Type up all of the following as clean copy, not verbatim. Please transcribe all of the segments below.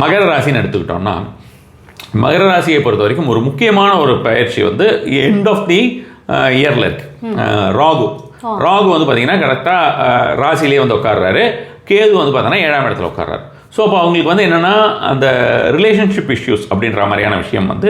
மகர ராசின்னு எடுத்துக்கிட்டோம்னா, மகர ராசியை பொறுத்த வரைக்கும் ஒரு முக்கியமான ஒரு பயிற்சி வந்து எண்ட் ஆஃப் தி இயரில் இருக்குது. ராகு வந்து பார்த்தீங்கன்னா கரெக்டாக ராசிலேயே வந்து உட்கார்றாரு. கேது வந்து பார்த்தீங்கன்னா 7ஆம் இடத்துல உட்கார்றாரு. ஸோ அப்போ அவங்களுக்கு வந்து என்னென்னா அந்த ரிலேஷன்ஷிப் இஷ்யூஸ் அப்படின்ற மாதிரியான விஷயம் வந்து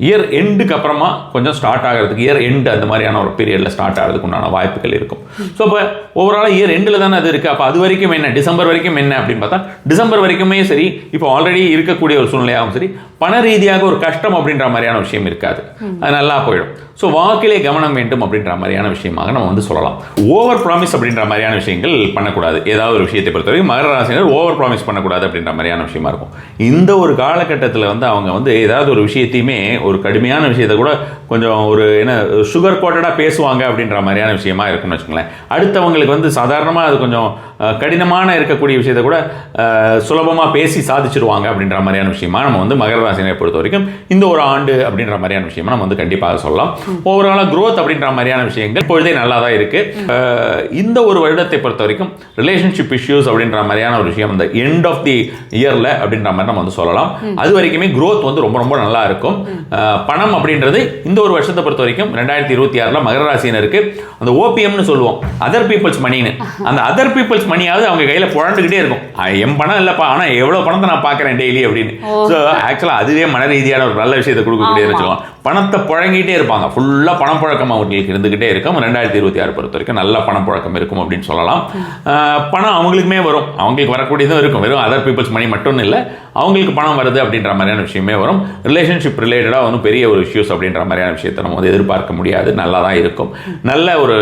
இயர் எண்டுக்கு அப்புறமா கொஞ்சம் ஸ்டார்ட் ஆகிறதுக்கு, இயர் எண்டு அந்த மாதிரியான ஒரு பீரியடில் ஸ்டார்ட் ஆகிறதுக்கு உண்டான வாய்ப்புகள் இருக்கும். ஸோ அப்போ ஓவரால் இயர் எண்டில் தானே அது இருக்குது. அப்போ அது வரைக்கும் என்ன, டிசம்பர் வரைக்கும் என்ன அப்படின்னு பார்த்தா, டிசம்பர் வரைக்குமே சரி, இப்போ ஆல்ரெடி இருக்கக்கூடிய ஒரு சூழ்நிலையாகவும் சரி, பண ரீதியாக ஒரு கஷ்டம் அப்படின்ற மாதிரியான விஷயம் இருக்காது. அது நல்லா போயிடும். ஸோ வாக்கிலே கவனம் வேண்டும் அப்படின்ற மாதிரியான விஷயமாக நம்ம வந்து சொல்லலாம். ஓவர் ப்ராமிஸ் அப்படின்ற மாதிரியான விஷயங்கள் பண்ணக்கூடாது. ஏதாவது ஒரு விஷயத்தை பொறுத்தவரைக்கும் மகர ராசினர் ஓவர் ப்ராமிஸ் பண்ணக்கூடாது அப்படின்ற மாதிரியான விஷயமா இருக்கும். இந்த ஒரு காலகட்டத்தில் வந்து அவங்க வந்து ஏதாவது ஒரு விஷயத்தையுமே, ஒரு கடுமையான விஷயத்தை கூட கொஞ்சம் ஒரு என்ன சுகர் கோட்டடாக பேசுவாங்க அப்படின்ற மாதிரியான விஷயமா இருக்குன்னு வச்சுக்கோங்களேன். அடுத்தவங்களுக்கு வந்து சாதாரணமாக அது கொஞ்சம் கடினமான இருக்கக்கூடிய விஷயத்தை கூட சுலபமாக பேசி சாதிச்சிருவாங்க அப்படின்ற மாதிரியான விஷயமா நம்ம வந்து மகர ராசினை பொறுத்த வரைக்கும் இந்த ஒரு ஆண்டு அப்படின்ற மாதிரியான விஷயமா நம்ம வந்து கண்டிப்பாக சொல்லலாம். ஓவராலாக growth அப்படின்ற மாதிரியான விஷயங்கள் இப்பொழுதே நல்லா தான் இருக்கு. இந்த ஒரு வருடத்தை பொறுத்த வரைக்கும் ரிலேஷன்ஷிப் இஷ்யூஸ் அப்படின்ற மாதிரியான ஒரு விஷயம் இந்த எண்ட் ஆஃப் தி இயர்ல அப்படின்ற மாதிரி நம்ம வந்து சொல்லலாம். அது வரைக்குமே growth வந்து ரொம்ப ரொம்ப நல்லா இருக்கும். பணம் அப்படின்றது இந்த ஒரு வருஷத்தை பொறுத்த வரைக்கும் 2026 மகர ராசினருக்கு அந்த ஓபிஎம்னு சொல்லுவோம், அதர் பீப்புள்ஸ் மணின்னு. அந்த அதர் பீப்புள்ஸ் மணியாவது அவங்க கையில் புழண்டுகிட்டே இருக்கும். என் பணம் இல்லைப்பா, ஆனால் எவ்வளோ பணத்தை நான் பார்க்குறேன் டெய்லி அப்படின்னு. ஸோ ஆக்சுவலாக அதுவே மன ரீதியான ஒரு நல்ல விஷயத்தை கொடுக்கக்கூடியது வச்சுக்கலாம். பணத்தை புழங்கிட்டே இருப்பாங்க, ஃபுல்லாக பணப்புழக்கம் அவங்களுக்கு இருந்துகிட்டே இருக்கும். 2026 பொறுத்த வரைக்கும் நல்ல பணப்புழக்கம் இருக்கும் அப்படின்னு சொல்லலாம். பணம் அவங்களுக்குமே வரும், அவங்களுக்கு வரக்கூடியதும் இருக்கும். வெறும் அதர் பீப்புள்ஸ் மணி மட்டும் இல்லை, அவங்களுக்கு பணம் வருது அப்படின்ற மாதிரியான விஷயமே வரும். ரிலேஷன்ஷிப் ரிலேட்டடாக ஒன்றும் பெரிய ஒரு இஷ்யூஸ் அப்படின்ற மாதிரியான விஷயத்தை நம்ம வந்து எதிர்பார்க்க முடியாது. நல்லா தான் இருக்கும். நல்ல ஒரு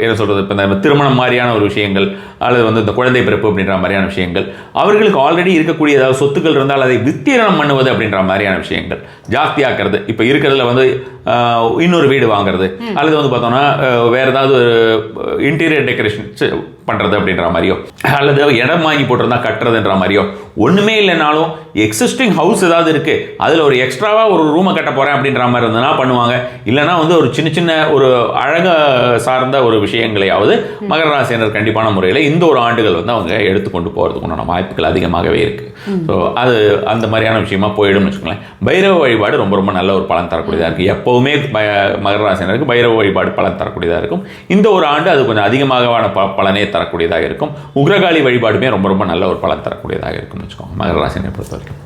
என்ன சொல்கிறது, இப்போ இந்த திருமணம் மாதிரியான ஒரு விஷயங்கள் அல்லது வந்து இந்த குழந்தை பிறப்பு அப்படின்ற மாதிரியான விஷயங்கள், அவர்களுக்கு ஆல்ரெடி இருக்கக்கூடிய ஏதாவது சொத்துக்கள் இருந்தால் அதை வித்தீரணம் பண்ணுவது அப்படின்ற மாதிரியான விஷயங்கள் ஜாஸ்தியாக்குறது. இப்போ இருக்கிறதுல வந்து இன்னொரு வீடு வாங்குறது அல்லது வந்து பார்த்தோம்னா வேறு ஏதாவது இன்டீரியர் டெக்கரேஷன் பண்ணுறது அப்படின்ற மாதிரியோ அல்லது இடம் வாங்கி போட்டிருந்தா கட்டுறதுன்ற மாதிரியோ, ஒன்றுமே இல்லைனாலும் எக்ஸிஸ்டிங் ஹவுஸ் ஏதாவது இருக்குது அதில் ஒரு எக்ஸ்ட்ராவாக ஒரு ரூமை கட்ட போகிறேன் அப்படின்ற மாதிரி இருந்ததுன்னா பண்ணுவாங்க. இல்லைனா வந்து ஒரு சின்ன சின்ன ஒரு அழக சார்ந்த ஒரு விஷயங்களையாவது மகர ராசியினர் கண்டிப்பான முறையில் இந்த ஒரு ஆண்டுகள் வந்து அவங்க எடுத்துக்கொண்டு போகிறதுக்கு உண்டான வாய்ப்புகள் அதிகமாகவே இருக்குது. ஸோ அது அந்த மாதிரியான விஷயமா போயிடும்னு வச்சுக்கோங்களேன். பைரவ வழிபாடு ரொம்ப ரொம்ப நல்ல ஒரு பலன் தரக்கூடியதாக இருக்குது. எப்போவுமே மகர ராசினருக்கு பைரவ வழிபாடு பலன் தரக்கூடியதாக இருக்கும். இந்த ஒரு ஆண்டு அது கொஞ்சம் அதிகமாகவான பலனே தரக்கூடியதாக இருக்கும். உக்ரகாளி வழிபாடுமே ரொம்ப ரொம்ப நல்ல ஒரு பலன் தரக்கூடியதாக இருக்கும்னு வச்சுக்கோங்க மகர ராசினை பொறுத்த வரைக்கும்.